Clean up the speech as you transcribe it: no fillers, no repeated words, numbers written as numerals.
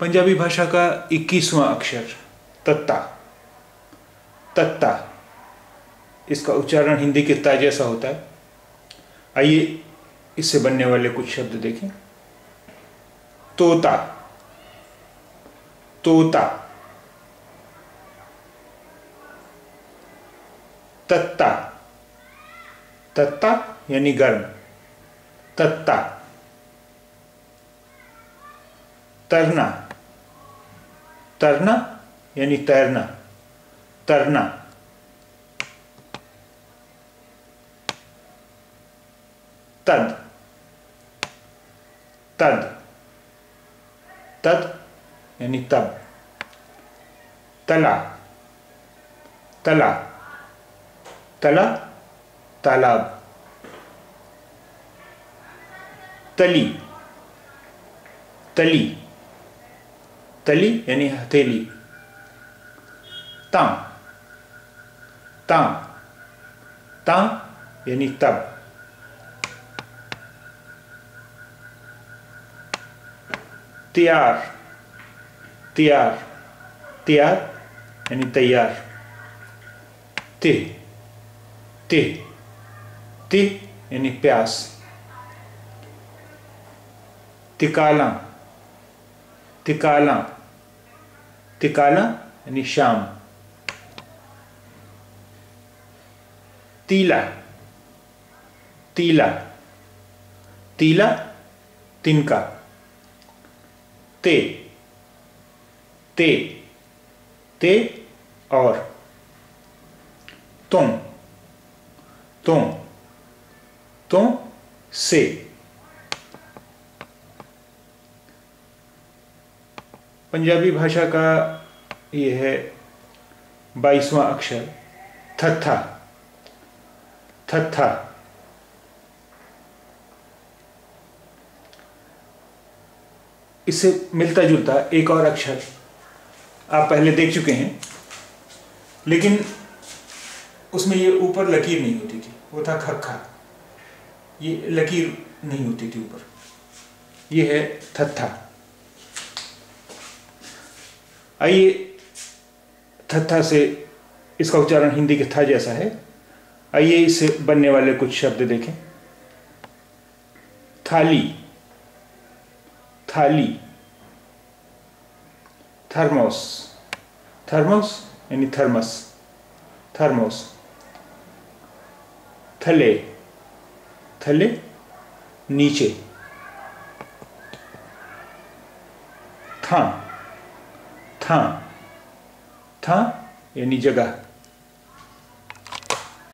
पंजाबी भाषा का 21वां अक्षर तत्ता। तत्ता, इसका उच्चारण हिंदी के ता जैसा होता है। आइए इससे बनने वाले कुछ शब्द देखें। तोता, तोता। तत्ता, तत्ता यानी गर्म, तत्ता। तरना, तरना यानी तैरना, तरना। तद, तद, तद यानी तब। तला, तला, तला तालाब। तली, तली, तली यानी हथेली। तां, तां, तां यानी तब। तैयार, तैयार, तैयार यानी तैयार। ते, ते, ते यानी प्यास। तिकाला, तिकाला, तिकाला यानी शाम। तीला, तीला, तीला तिनका। ते, ते, ते और। तुम, तुम, तुम से। पंजाबी भाषा का यह है 22वां अक्षर थत्था। थत्था, इससे मिलता जुलता एक और अक्षर आप पहले देख चुके हैं, लेकिन उसमें ये ऊपर लकीर नहीं होती थी, वो था खक्खा। ये लकीर नहीं होती थी ऊपर, ये है थत्था। आइए थत्था से, इसका उच्चारण हिंदी के था जैसा है। आइए इससे बनने वाले कुछ शब्द देखें। थाली, थाली। थर्मोस, थर्मोस यानी थर्मस, थर्मोस। थले, थले नीचे। था, था, था यानी जगह।